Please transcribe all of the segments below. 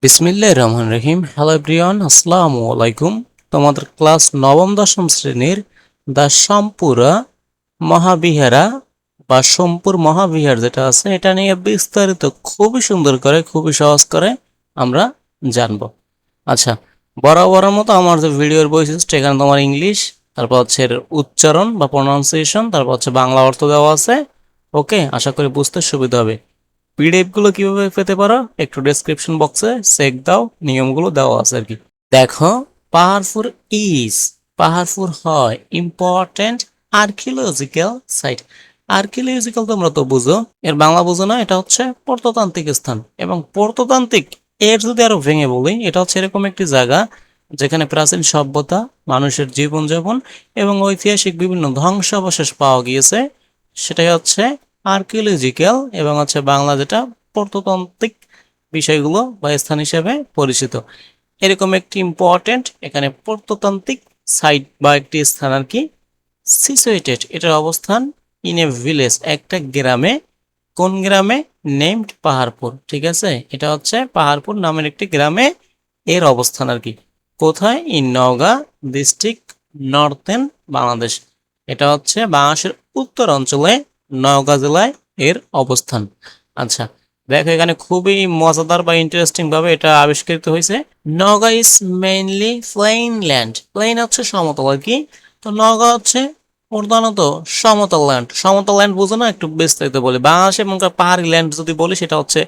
বিসমিল্লাহির রহমানির রহিম। Hello everyone, আসসালামু আলাইকুম। তোমাদের ক্লাস নবম দশম শ্রেণীর দা সোমপুরা মহাবিহারা বা সোমপুর মহাবিহার যেটা আছে এটা নিয়ে বিস্তারিত খুবই সুন্দর করে খুবই সহজ করে আমরা জানবো। আচ্ছা, বরাবরের মতো আমার যে ভিডিওর বৈশিষ্ট্য, এখানে তোমার ইংলিশ, তারপর হচ্ছে এর উচ্চারণ বা প্রনাউন্সিয়েশন, তারপর হচ্ছে বাংলা অর্থ দেওয়া আছে। ওকে, আশা করি বুঝতে সুবিধা হবে। পিডিএফ গুলো কিভাবে পেতে পারো একটু ডেসক্রিপশন বক্সে চেক দাও, নিয়মগুলো দেওয়া আছে আর কি। দেখো, পাহাড়পুর ইজ, পাহাড়পুর হয় ইম্পর্টেন্ট আর্কিওলজিক্যাল সাইট। আর্কিওলজিক্যাল তোমরা তো বুঝো, এর বাংলা বুঝো না, এটা হচ্ছে প্রত্নতান্ত্রিক স্থান। এবং প্রত্নতান্ত্রিক এর যদি আরো ভেঙে বলি, এটা হচ্ছে এরকম একটি জায়গা যেখানে প্রাচীন সভ্যতা, মানুষের জীবনযাপন এবং ঐতিহাসিক বিভিন্ন ধ্বংসাবশেষ পাওয়া গিয়েছে। সেটাই হচ্ছে আর্কিওলজিক্যাল, এবং হচ্ছে বাংলা যেটা প্রত্নতান্ত্রিক বিষয়গুলো বা স্থান হিসেবে পরিচিত। এরকম একটি ইম্পর্টেন্ট এখানে প্রত্নতান্ত্রিক সাইট বা একটি স্থান আর কি সিচুয়েটেড, এটার অবস্থান ইন এ ভিলেজ, একটা গ্রামে। কোন গ্রামে? নেমড পাহাড়পুর। ঠিক আছে, এটা হচ্ছে পাহাড়পুর নামের একটি গ্রামে এর অবস্থান আর কি। কোথায়? In Naogaon district, northern Bangladesh. এটা হচ্ছে বাংলাদেশের উত্তর অঞ্চলে নওগাঁ জেলায় এর অবস্থান। আচ্ছা, দেখো এখানে খুবই মজাদার বা ইন্টারেস্টিং ভাবে এটা আবিষ্কৃত হয়েছে। Naogaon is mainly plain land. Plain হচ্ছে সমতল আর কি। তো নওগাঁ হচ্ছে প্রধানত সমতল ল্যান্ড। সমতল ল্যান্ড বুঝো না, একটু বিস্তারিত বলি। বাংলাদেশে মনে করো পাহাড়ি ল্যান্ড যদি বলি, সেটা হচ্ছে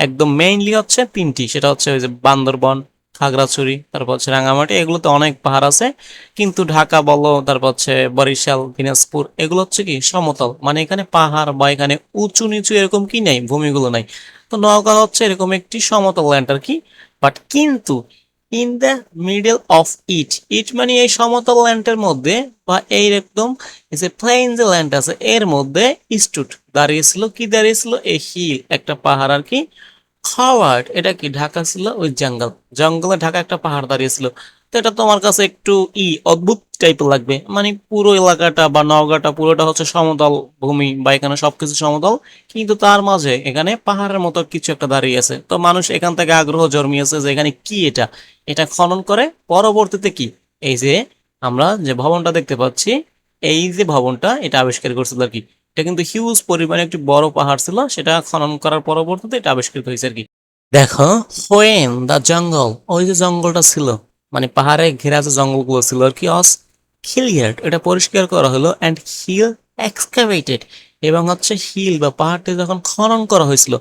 একদম মেইনলি হচ্ছে তিনটি। সেটা হচ্ছে ওই যে বান্দরবন, খাগড়াছড়ি, তারপর হচ্ছে রাঙামাটি, এগুলোতে অনেক পাহাড় আছে। কিন্তু ঢাকা বলো, তারপর হচ্ছে বরিশাল, দিনাজপুর, এগুলো হচ্ছে কি সমতল, মানে এখানে পাহাড় বা এখানে উঁচু নিচু এরকম কি নাই, ভূমিগুলো নাই। তো নওগাঁ হচ্ছে এরকম একটি সমতল ল্যান্ড আর কি। বাট কিন্তু in the middle of it, it মানে এই সমতল ল্যান্ডের মধ্যে বা এই একদম এই যে প্লেন যে ল্যান্ড আছে এর মধ্যে স্টুড দাঁড়িয়েছিল, কি দাঁড়িয়েছিল? এই হিল, একটা পাহাড় আর কি। খাওয়ার্ড, এটা কি ঢাকা ছিল ওই জঙ্গল, জঙ্গলে ঢাকা একটা পাহাড় দাঁড়িয়েছিল। তো এটা তোমার কাছে একটু অদ্ভুত টাইপের লাগবে, মানে পুরো এলাকাটা বা নওগাঁটা পুরোটা হচ্ছে সমতল ভূমি বা এখানে সবকিছু সমতল, কিন্তু তার মাঝে এখানে পাহাড়ের মতো কিছু একটা দাঁড়িয়ে আছে। তো মানুষ এখান থেকে আগ্রহ জন্মিয়েছে যে এখানে কি এটা, এটা খনন করে পরবর্তীতে কি এই যে আমরা যে ভবনটা দেখতে পাচ্ছি, এই যে ভবনটা এটা আবিষ্কার করছিল আর কি। এটা কিন্তু হিউজ পরিমাণে একটি বড় পাহাড় ছিল, সেটা খনন করার পরবর্তীতে এটা আবিষ্কৃত হয়েছে আর কি। দেখো, হোয়েন দা জঙ্গল, ওই যে জঙ্গলটা ছিল, মানে পাহাড়ে ঘেরা যে জঙ্গলগুলো ছিল আর কি, অস ক্লিয়ার্ড, এটা পরিষ্কার করা হলো, অ্যান্ড হিল এক্সকাভেটেড, এবং হচ্ছে হিল বা পাহাড়টি যখন খনন করা হয়েছিল,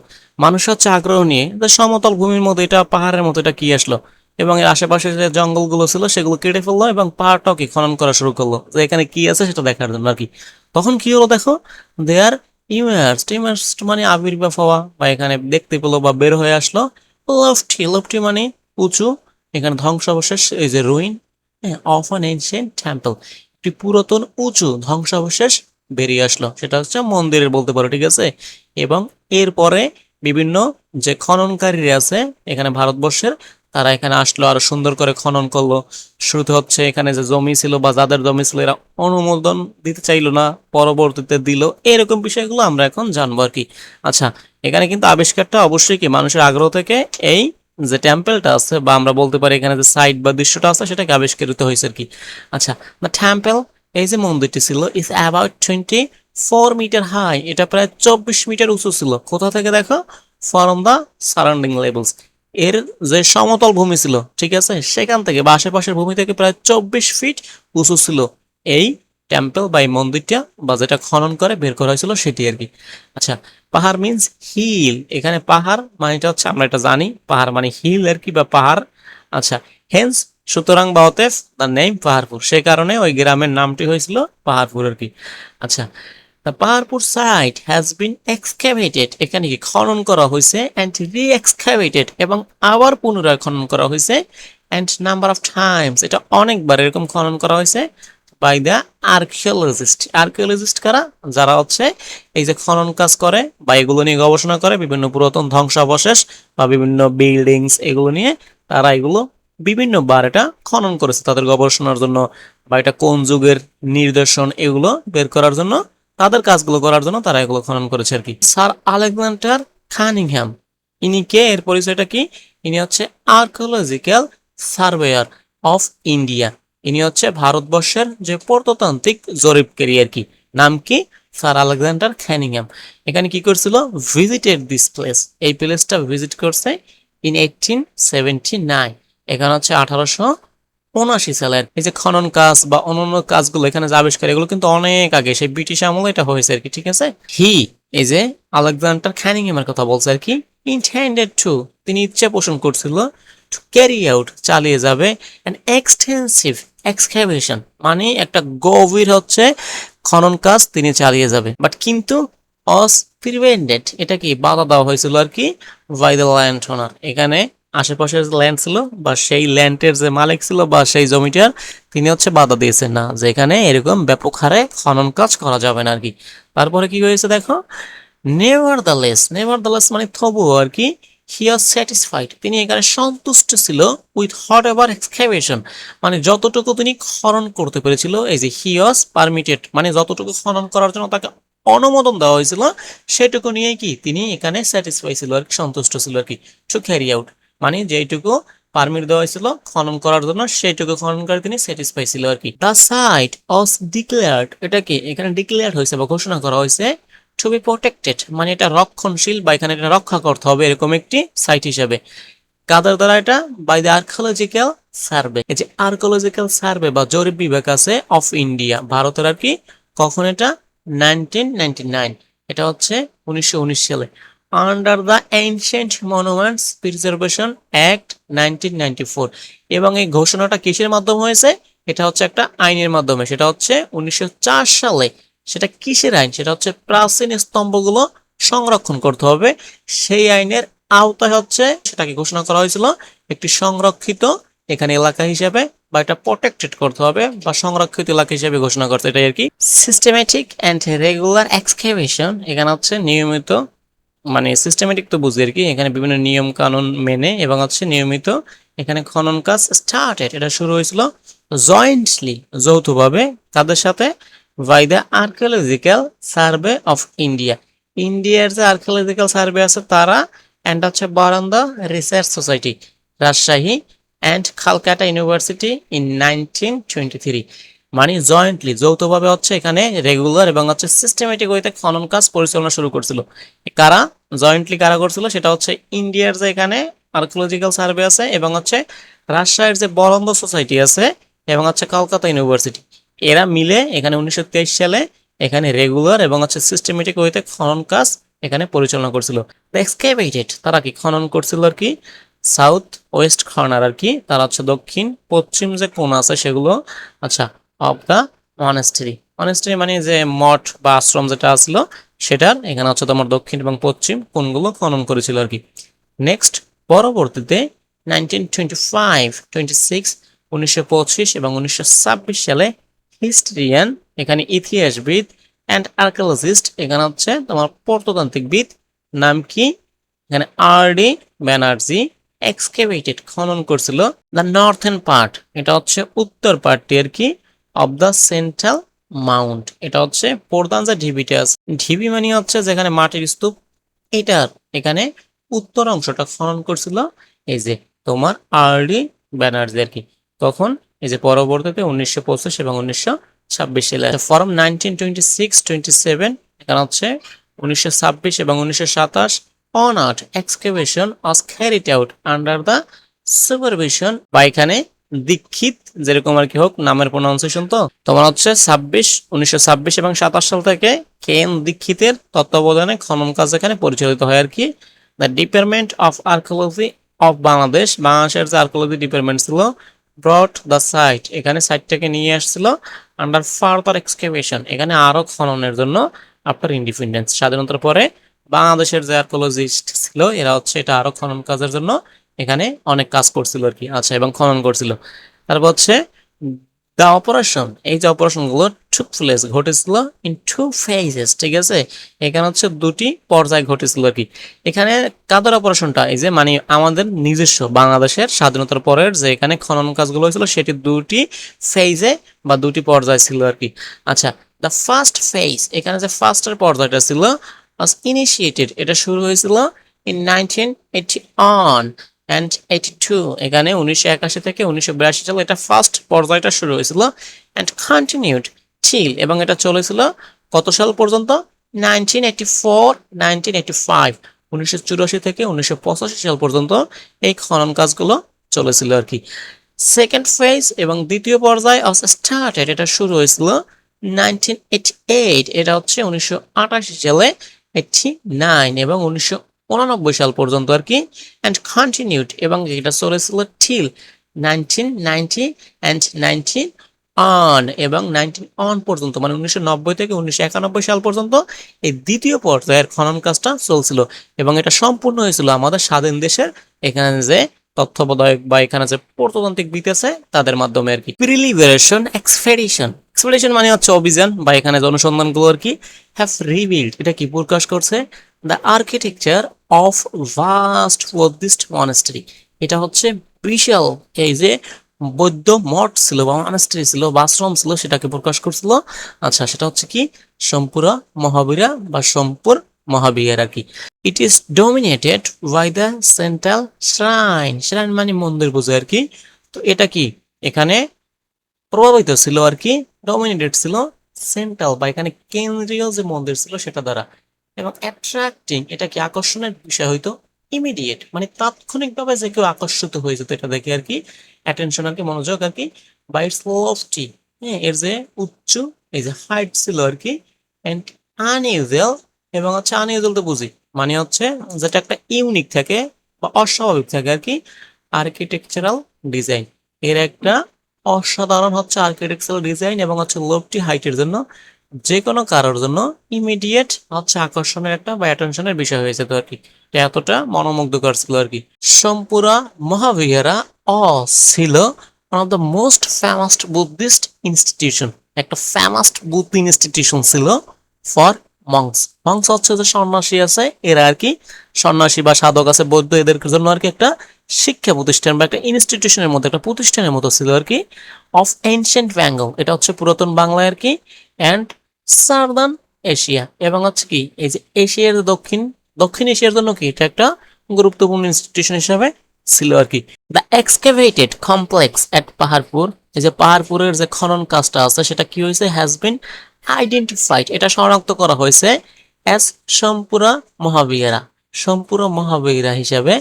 মানুষ হচ্ছে আগ্রহ নিয়ে যে সমতল ভূমির মধ্যে এটা পাহাড়ের মতো এটা কি আসলো, এবং এর আশেপাশে যে জঙ্গলগুলো ছিল সেগুলো কেটে ফেললো এবং পাহাড়টাও কি খনন করা শুরু করলো যে এখানে কি আছে সেটা দেখার জন্য আর কি। তখন কি হলো দেখো, দেয়ার ইমার্সড, ইমার্সড মানে আবির্ভাব হওয়া বা এখানে দেখতে পেলো বা বের হয়ে আসলো। লফটি, লফটি মানে উঁচু, এখানে ধ্বংসাবশেষ, এই যে ruin of an ancient temple, একটি পুরাতন উঁচু ধ্বংসাবশেষ বেরিয়ে আসলো, সেটা হচ্ছে মন্দিরের বলতে পারো। ঠিক আছে, এবং এরপরে বিভিন্ন যে খননকারীরা আছে এখানে ভারতবর্ষের, তারা এখানে আসলো, আরো সুন্দর করে খনন করলো। শুরুতে হচ্ছে এখানে যে জমি ছিল বা যাদের জমি ছিল এরা অনুমোদন দিতে চাইলো না, পরবর্তীতে দিল। এরকম বিষয়গুলো আমরা এখন জানবো আর কি। আচ্ছা, এখানে কিন্তু আবিষ্কারটা অবশ্যই কি মানুষের আগ্রহ থেকে এই যে টেম্পলটা আছে বা আমরা বলতে পারি এখানে যে সাইট বা দৃশ্যটা আছে সেটাকে আবিষ্কৃত হয়েছে আর কি। আচ্ছা, দ্য টেম্পল, এই যে মন্দিরটি ছিল, ইজ অ্যাবাউট 24 মিটার হাই, এটা প্রায় 24 মিটার উঁচু ছিল। কোথা থেকে দেখো? ফ্রম দ্য সারাউন্ডিং লেভেলস, এর যে সমতল ভূমি ছিল, ঠিক আছে, সেখান থেকে বা আশেপাশের ভূমি থেকে প্রায় 24 ফিট উঁচু ছিল এই টেম্পল বা এই মন্দিরটা, বা যেটা খনন করে বের করা হয়েছিল সেটি আর কি। আচ্ছা, পাহাড় মিন্স হিল, এখানে পাহাড় মানেটা হচ্ছে আমরা এটা জানি, পাহাড় মানে হিল আর কি বা পাহাড়। আচ্ছা, হেন্স সুতরাং বা অতএব দ্য নেম পাহাড়পুর, সে কারণে ওই গ্রামের নামটি হয়েছিল পাহাড়পুর আর কি। আচ্ছা, the Paharpur site has been excavated, এখানে কি খনন করা হয়েছে, অ্যান্ড রি এক্সক্যাভেটেড, এবং আবার পুনরায় খনন করা হয়েছে, অ্যান্ড নাম্বার অফ টাইমস, এটা অনেকবার এরকম খনন করা হয়েছে, বাই দ্য আর্কিওলজিস্ট। আর্কিওলজিস্ট কারা? যারা হচ্ছে এই যে খনন কাজ করে বা এগুলো নিয়ে গবেষণা করে, বিভিন্ন পুরাতন ধ্বংসাবশেষ বা বিভিন্ন বিল্ডিংস এগুলো নিয়ে, তারা এগুলো বিভিন্নবার এটা খনন করেছে তাদের গবেষণার জন্য, বা এটা কোন যুগের নিদর্শন এগুলো বের করার জন্য, তাদের কাজগুলো করার জন্য তারা এগুলো খনন করেছে আর কি। স্যার আলেকজান্ডার কানিংহ্যাম, ইনি কে? এর পরিচয়টা কি? ইনি হচ্ছে আর্কিওলজিক্যাল সার্ভেয়ার অফ ইন্ডিয়া। ইনি হচ্ছে ভারতবর্ষের যে প্রত্নতান্ত্রিক জরিপকারী আর কি। নাম কি? Sir Alexander Cunningham. এখানে কি করছিল? ভিজিটেড দিস প্লেস, এই প্লেসটা ভিজিট করছে ইন 1879। এখানে হচ্ছে 1879 সালের। এই যে খনন কাজ বা অন্যান্য কাজগুলো এখানে যে আবিষ্কার, এগুলো কিন্তু অনেক আগে সেই ব্রিটিশ আমলে এটা হয়েছে আর কি। ঠিক আছে, এই যে আলেকজান্ডার ক্যানিংহামের কথা বলছে আর কি। ইন্টেন্ডেড টু, তিনি ইচ্ছা পোষণ করছিল, টু ক্যারি আউট, চালিয়ে যাবে, অ্যান এক্সটেন্সিভ এক্সক্যাভেশন, মানে একটা গভীর হচ্ছে খনন কাজ তিনি চালিয়ে যাবে। বাট কিন্তু অস প্রিভেন্টেড, এটা কি বাধা দেওয়া হয়েছিল আর কি, বাই দ্য ল্যান্ড ওনার। এখানে আশেপাশের ল্যান্ড ছিল বা সেই ল্যান্ডের যে মালিক ছিল বা সেই জমিটার, তিনি হচ্ছে বাধা দিয়েছেন না যে এখানে এরকম ব্যাপক হারে খনন কাজ করা যাবে না আর কি। তারপরে কি হয়েছে দেখো, নেভারদালেস মানে তবুও আর কি, হি ওয়াজ স্যাটিসফাইড, তিনি এখানে সন্তুষ্ট ছিল, উইথ হট এভার এক্সক্যাভেশন, মানে যতটুকু তিনি খনন করতে পেরেছিল। এই যে হি ওয়াজ পারমিটেড, মানে যতটুকু খনন করার জন্য তাকে অনুমোদন দেওয়া হয়েছিল, সেটুকু নিয়ে কি তিনি এখানে স্যাটিসফাই ছিল আর কি, সন্তুষ্ট ছিল আর কি। টু ক্যারি আউট, মানে যেটুকু পারমিট দেওয়া হয়েছিল খনন করার জন্য, সেইটুকু খনন করে তিনি স্যাটিসফাই ছিল আর কি। দ্য সাইট ওয়াজ ডিক্লেয়ার্ড, এটা কি এখানে ডিক্লেয়ার হয়েছে বা ঘোষণা করা হয়েছে, টু বি প্রোটেক্টেড, মানে এটা রক্ষণশীল বা এখানে এটা রক্ষা করতে হবে এরকম একটি সাইট হিসেবে। কাদের দ্বারা? এটা বাই দ্য আর্কিওলজিক্যাল সার্ভে। এই যে আর্কিওলজিক্যাল সার্ভে বা জরিপ বিভাগ আছে অফ ইন্ডিয়া, ভারতের আর কি। কখন এটা? 1999, এটা হচ্ছে 1919 সালে। Under the ancient monuments preservation act 1994, এবং এই ঘোষণাটা কিসের মাধ্যমে হয়েছে? এটা হচ্ছে একটা আইনের মাধ্যমে, সেটা হচ্ছে 1904 সালে। সেটা কিসের আইন? সেটা হচ্ছে প্রাচীন স্তম্ভগুলো সংরক্ষণ করতে হবে, সেই আইনের আওতায় হচ্ছে সেটাকে ঘোষণা করা হয়েছিল একটি সংরক্ষিত এখানে এলাকা হিসেবে, বা এটা প্রোটেক্টেড করতে হবে বা সংরক্ষিত এলাকা হিসেবে ঘোষণা করতে, এটাই আর কি। সিস্টেমেটিক অ্যান্ড রেগুলার এক্সকেভেশন, এখানে হচ্ছে নিয়মিত, মানে সিস্টেমেটিক তো বুঝি আর কি, এখানে বিভিন্ন নিয়ম কানুন মেনে এবং হচ্ছে নিয়মিত এখানে খনন কাজ স্টার্টেড, এটা শুরু হয়েছিল জয়েন্টলি, যৌথভাবে, তাদের সাথে, by the Archaeological Survey of India, ইন্ডিয়ার যে আর্কিওলজিক্যাল সার্ভে আছে তারা, অ্যান্ড হচ্ছে Varendra Research Society, Rajshahi, and Calcutta University in 1923, মানে জয়েন্টলি, যৌথভাবে হচ্ছে এখানে রেগুলার এবং হচ্ছে সিস্টেমেটিক ওয়েতে খনন কাজ পরিচালনা শুরু করছিল। কারা জয়েন্টলি কারা করছিল? সেটা হচ্ছে ইন্ডিয়ার যে এখানে আর্কিওলজিক্যাল সার্ভে আছে এবং হচ্ছে রাজশাহীর যে বরন্দ সোসাইটি আছে এবং হচ্ছে কলকাতা ইউনিভার্সিটি, এরা মিলে এখানে 1923 সালে এখানে রেগুলার এবং হচ্ছে সিস্টেমেটিক ওয়েতে খনন কাজ এখানে পরিচালনা করছিল। এক্সকেভেটেড, তারা কি খনন করছিল আর কি, সাউথ ওয়েস্ট কর্নার আর কি, তারা হচ্ছে দক্ষিণ পশ্চিম যে কোণ আছে সেগুলো, আচ্ছা, অফ দ্য মনেস্ট্রি, মনেস্ট্রি মানে যে মঠ বা আশ্রম যেটা আসলো সেটার, এখানে হচ্ছে তোমার দক্ষিণ এবং পশ্চিম কোণগুলো খনন করেছিল আর কি। নেক্সট, পরবর্তীতে 1925, 1925 এবং 1926 সালে হিস্ট্রিয়ান, এখানে ইতিহাসবিদ, অ্যান্ড আর্কিওলজিস্ট, এখানে হচ্ছে তোমার প্রত্নতান্ত্রিকবিদ, নাম কি? এখানে আর.ডি. ব্যানার্জি এক্সকেভেটেড, খনন করছিল দ্য নর্থেন পার্ট, এটা হচ্ছে উত্তর পার্টটি আর কি, অফ দ্য সেন্ট্রাল মাউন্ট, এটা হচ্ছে প্রধান যে ঢিবিটা আছে, ঢিবি মানে হচ্ছে যেখানে মাটির স্তূপ, এটার এখানে উত্তর অংশটা খনন করছিল এই যে তোমার আর.ডি. ব্যানার্জি আর কি। তখন এই যে পরবর্তীতে 1925 এবং 1926 সালে ফরম 1926-27, এখানে হচ্ছে 1926 এবং 1927 on art excavation was carried out under the supervision বা এখানে দীক্ষিত, যেরকম আর কি হোক নামের প্রোনাউন্সিয়েশন, তো তোমার হচ্ছে 1926 এবং 27 সাল থেকে কে.এন. দীক্ষিতের তত্ত্বাবধানে খনন কাজ এখানে পরিচালিত হয় আর কি। The department of archaeology of বাংলাদেশের যে আর্কিওলজি ডিপার্টমেন্ট ছিল, ব্রট দ্য সাইট, এখানে সাইটটাকে নিয়ে আসছিল আন্ডার ফার্দার এক্সকেভেশন, এখানে আরো খননের জন্য আফটার ইন্ডিপেন্ডেন্স, স্বাধীনতার পরে বাংলাদেশের যে আর্কিওলজিস্ট ছিল এরা হচ্ছে এটা আরো খনন কাজের জন্য এখানে অনেক কাজ করছিল আর কি, আচ্ছা, এবং খনন করছিল। তারপর হচ্ছে দ্য অপারেশন, এই যে অপারেশন গুলো টুক প্লেস, ঘটেছিল ইন টু ফেজেস, ঠিক আছে, এখানে হচ্ছে দুটি পর্যায়ে ঘটেছিল আর কি। এখানে কাদের অপারেশনটা, এই যে মানে আমাদের নিজস্ব বাংলাদেশের স্বাধীনতার পরের যে এখানে খনন কাজগুলো হয়েছিল সেটি দুটি ফেজে বা দুটি পর্যায়ে ছিল আর কি। আচ্ছা, দ্য ফার্স্ট ফেজ, এখানে যে ফার্স্টের পর্যায়টা ছিল ইনিশিয়েটেড, এটা শুরু হয়েছিল ইন 1981, অ্যান্ড 82, এখানে 1981 থেকে 1982 সালে এটা ফার্স্ট পর্যায়টা শুরু হয়েছিল, অ্যান্ড কন্টিনিউড টিল, এবং এটা চলেছিল কত সাল পর্যন্ত? 1984, 1985, 1984 থেকে 1985 সাল পর্যন্ত এই খনন কাজগুলো চলেছিল আর কি। সেকেন্ড ফেজ এবং দ্বিতীয় পর্যায় অফ স্টার্টেড, এটা শুরু হয়েছিল 1988, এটা হচ্ছে 1988 সালে 89 এবং 1989 সাল পর্যন্ত আর কি, অ্যান্ড কন্টিনিউড, এবং এটা চলেছিল টিল 1990 অ্যান্ড 19 অন, এবং 19 অন পর্যন্ত, মানে 1990 থেকে 1991 সাল পর্যন্ত এই দ্বিতীয় পর্যায়ের খনন কাজটা চলছিল, এবং এটা সম্পূর্ণ হয়েছিল আমাদের স্বাধীন দেশের এখানে যে তত্ত্বাবধায়ক বা এখানে যে প্রত্নতান্ত্রিক বিদ আছে তাদের মাধ্যমে আর কি। প্রিলিবারেশন এক্সপেডিশন, এক্সপেডিশন মানে হচ্ছে অভিযান বা এখানে যে অনুসন্ধানগুলো আর কি, হ্যাভ রিভিলড, এটা কি প্রকাশ করছে? The architecture of vast Buddhist monastery, এটা হচ্ছে বিশাল এই যে বৌদ্ধ মঠ ছিল বা মনাস্ট্রি ছিল বা আশ্রম ছিল সেটাকে প্রকাশ করছিল। আচ্ছা, সেটা হচ্ছে কি সোমপুরা মহাবীরা বা সোমপুর মহাবিহার আর কি। It is dominated by the central shrine, shrine মানে মন্দির বোঝায় আর কি। তো এটা কি এখানে প্রভাবিত ছিল আর কি, ডমিনেটেড ছিল সেন্ট্রাল বা এখানে কেন্দ্রীয় যে মন্দির ছিল সেটা দ্বারা, এবং অ্যাট্রাক্টিং, এটা কি আকর্ষণের বিষয় হইতো ইমিডিয়েট, মানে তাৎক্ষণিকভাবে যে কেউ আকর্ষিত হয়ে যেত এটা দেখে আর কি, অ্যাটেনশন আর কি, মনোযোগ আর কি, বাই ইটস লফটি, হ্যাঁ এর যে উচ্চ এই যে হাইট ছিল আর কি, এন্ড আনইউজুয়াল, এবং হচ্ছে আনইউজুয়াল তো বুঝি মানে হচ্ছে যেটা একটা ইউনিক থাকে বা অস্বাভাবিক থাকে আর কি, আর্কিটেকচারাল ডিজাইন, এর একটা অসাধারণ হচ্ছে আর্কিটেকচারাল ডিজাইন, এবং হচ্ছে লোফটি হাইটের জন্য যে কোনো কারোর জন্য ইমিডিয়েট হচ্ছে আকর্ষণের একটা বা অ্যাটেনশনের বিষয় হয়েছে তো আর কি, এটা এতটা মনোমুগ্ধকর ছিল আর কি। সম্পুরা মহাবিহারা ছিল one of the most famous Buddhist institution, একটা ফেমাস বুদ্ধ ইনস্টিটিউশন ছিল ফর মংস, মংস হচ্ছে যে সন্ন্যাসী আছে এরা আর কি, সন্ন্যাসী বা সাধক আছে বৌদ্ধ, এদের জন্য আর কি একটা শিক্ষা প্রতিষ্ঠান বা একটা ইনস্টিটিউশনের মতো একটা প্রতিষ্ঠানের মতো ছিল আর কি, অফ এনশিয়েন্ট বেঙ্গল, এটা হচ্ছে পুরাতন বাংলায় আর কি, অ্যান্ড সাউদার্ন এশিয়া, এবং হচ্ছে কি এই যে এশিয়ার দক্ষিণ দক্ষিণ এশিয়ার জন্য কি এটা একটা গুরুত্বপূর্ণ ইনস্টিটিউশন হিসাবে ছিল আর কি। দ্য এক্সকেভেটেড কমপ্লেক্স এট পাহাড়পুর, এই যে পাহাড়পুরের যে খনন কাজটা আছে সেটা কি হয়েছে, হ্যাজ বিন আইডেন্টিফাইড, এটা শনাক্ত করা হয়েছে অ্যাজ সোমপুরা মহাবীরা, সোমপুরা মহাবীরা হিসাবে,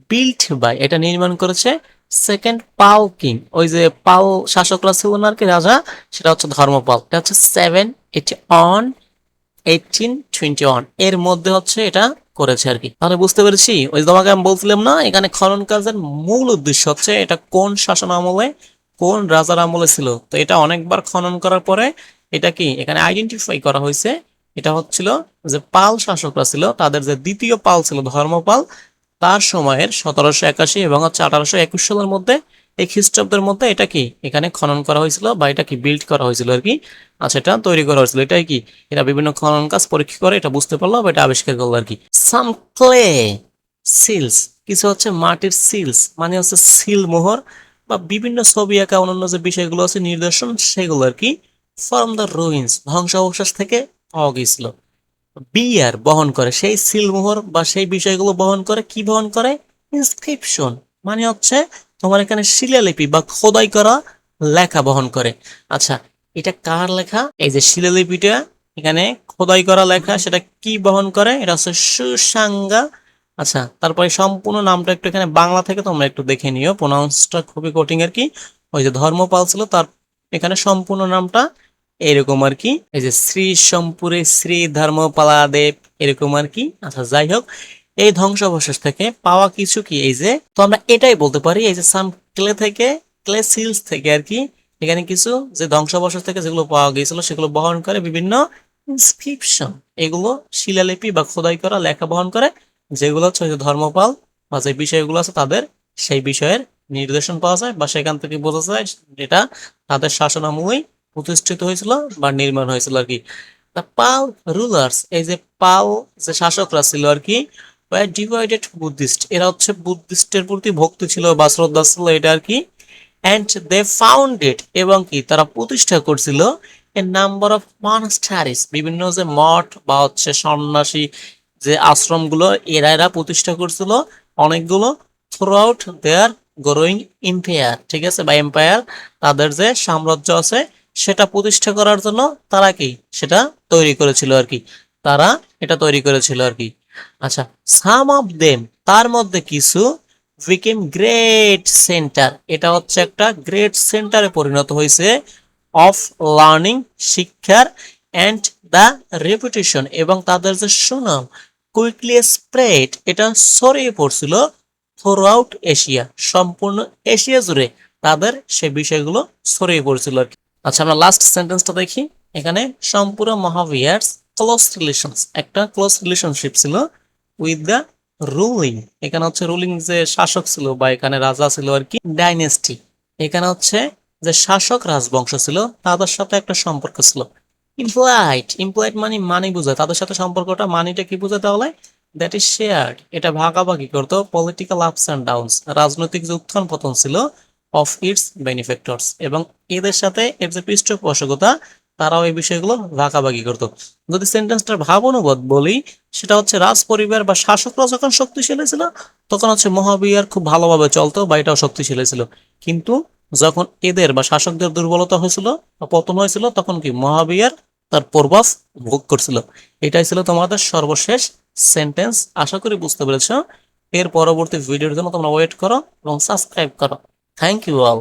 বিল্ট বাই, এটা নির্মাণ করেছে সেকেন্ড পাল কিং, ওই যে পাল শাসকরা ছিল না আর কি রাজা, সেটা হচ্ছে ধর্মপাল, এটা হচ্ছে 781 1821 এর মধ্যে হচ্ছে এটা করেছে আর কি। তাহলে বুঝতে পেরেছি, ওই তোমাকে আমি বলছিলাম না এখানে খনন কাজের মূল উদ্দেশ্য হচ্ছে এটা কোন শাসন আমলে কোন রাজার আমলে ছিল, তো এটা অনেকবার খনন করার পরে এটা কি এখানে আইডেন্টিফাই করা হয়েছে, এটা হচ্ছিল যে পাল শাসকরা ছিল তাদের যে দ্বিতীয় পাল ছিল ধর্মপাল, তার সময়ের 1781 এবং হচ্ছে 1821 সালের মধ্যে এই খ্রিস্টাব্দের মধ্যে এটা কি এখানে খনন করা হয়েছিল বা এটা কি বিল্ড করা হয়েছিল আর কি। আচ্ছা, এটা তৈরি করা হয়েছিল, এটাই কি এরা বিভিন্ন খনন কাজ পরীক্ষা করে এটা বুঝতে পারলো বা এটা আবিষ্কার করলো আর কি। সাম ক্লে সিলস, কিছু হচ্ছে মাটির সিলস মানে হচ্ছে সিল মোহর বা বিভিন্ন ছবি আঁকা অন্যান্য যে বিষয়গুলো আছে নিদর্শন সেগুলো আর কি, ফ্রম দ্য রুইন্স, ধ্বংসাবশেষ থেকে পাওয়া গিয়েছিল। বিয়ার বহন করে, সেই সিলমোহর বা সেই বিষয়গুলো বহন করে, কি বহন করে? ইনস্ক্রিপশন মানে হচ্ছে তোমার এখানে শিলালিপি বা খোদাই করা লেখা বহন করে। আচ্ছা, এটা কার লেখা? এই যে শিলালিপিটা এখানে খোদাই করা লেখা সেটা কি বহন করে? এটা হচ্ছে সুসাঙ্গা। আচ্ছা, তারপরে সম্পূর্ণ নামটা একটু এখানে বাংলা থেকে তোমরা একটু দেখে নিও, প্রোনাউন্সটা খুবই কঠিন আর কি। ওই যে ধর্মপাল ছিল তার এখানে সম্পূর্ণ নামটা এরকম আর কি, এই যে শ্রী সোমপুরে শ্রী ধর্মপালাদেব এরকম আর কি। আচ্ছা, যাই হোক, এই ধ্বংসাবশেষ থেকে পাওয়া কিছু কি এই যে, তো আমরা এটাই বলতে পারি এই যে সাম ক্লে থেকে, ক্লে সিলস থেকে আর কি, এখানে কিছু যে ধ্বংসাবশেষ থেকে যেগুলো পাওয়া গিয়েছিল সেগুলো বহন করে বিভিন্ন ইনস্ক্রিপশন, এগুলো শিলালিপি বা খোদাই করা লেখা বহন করে, যেগুলো হচ্ছে ওই যে ধর্মপাল বা যে বিষয়গুলো আছে তাদের সেই বিষয়ের নির্দেশন পাওয়া যায় বা সেখান থেকে বোঝা যায় এটা তাদের শাসনামলেই প্রতিষ্ঠিত হয়েছিল বা নির্মাণ হয়েছিল আর কি। দ্য পাল রুলার্স, এই যে পাল যে শাসকরা ছিল আর কি, ওয়ার ডিভাইডেড বুদ্ধিস্ট, এরা হচ্ছে বুদ্ধিস্টের প্রতি ভক্তি ছিল বা শ্রদ্ধা ছিল এটা আর কি। অ্যান্ড দে ফাউন্ডেড, এবং কি তারা প্রতিষ্ঠা করছিল এ নাম্বার অফ মনাস্টারিস, বিভিন্ন যে মঠ বা হচ্ছে সন্ন্যাসী যে আশ্রমগুলো এরা প্রতিষ্ঠা করছিল অনেকগুলো, throughout their growing empire, ঠিক আছে, বা এম্পায়ার, তাদের যে সাম্রাজ্য আছে সেটা প্রতিষ্ঠা করার জন্য তারা কি সেটা তৈরি করেছিল আর কি, তারা এটা তৈরি করেছিল আর কি। আচ্ছা, সাম অফ দেম, তার মধ্যে কিছু বিকেম গ্রেট সেন্টার, এটা হচ্ছে একটা গ্রেট সেন্টারে পরিণত হয়েছে, অফ লার্নিং, শিক্ষার, অ্যান্ড দ্য রেপুটেশন, এবং তাদের যে সুনাম কুইকলি স্প্রেড, এটা ছড়িয়ে পড়ছিল থ্রু আউট এশিয়া, সম্পূর্ণ এশিয়া জুড়ে তাদের সে বিষয়গুলো ছড়িয়ে পড়ছিল আর কি। আচ্ছা, আমরা লাস্ট সেন্টেন্সটা দেখি। এখানে সম্পূর্ণ মহাবিহার ক্লোজ রিলেশনস, একটা ক্লোজ রিলেশনশিপ ছিল উইথ দ্য রুলিং, এখানে হচ্ছে রুলিং যে শাসক ছিল বা এখানে রাজা ছিল আর কি, ডাইনেস্টি, এখানে হচ্ছে যে শাসক রাজবংশ ছিল তাদের সাথে একটা সম্পর্ক ছিল। ইমপ্লয়েড, ইমপ্লয়েড মানে মানি বোঝায়, তাদের সাথে সম্পর্কটা মানিটা কি বোঝায় তাহলে, দ্যাট ইজ শেয়ার্ড, এটা ভাগাভাগি করতো, পলিটিক্যাল আপস অ্যান্ড ডাউনস, রাজনৈতিক যে উত্থান পতন ছিল, অফ ইটস বেনিফেক্টরস, এবং এদের সাথে এর যে পৃষ্ঠপোষকতা তারাও এই বিষয়গুলো ভাগাভাগি করতো। যদি সেন্টেন্সটার ভাব অনুবাদ বলি, সেটা হচ্ছে রাজ পরিবার বা শাসকরা যখন শক্তিশালী ছিল তখন হচ্ছে মহাবিহার খুব ভালোভাবে চলতো বা এটাও শক্তিশালী ছিল, কিন্তু যখন এদের বা শাসকদের দুর্বলতা হয়েছিল বা পতন হয়েছিল তখন কি মহাবিহার তার প্রভাব ভোগ করছিল। এটাই ছিল তোমাদের সর্বশেষ সেন্টেন্স, আশা করি বুঝতে পেরেছো। এর পরবর্তী ভিডিওর জন্য তোমরা ওয়েট করো এবং সাবস্ক্রাইব করো। Thank you all.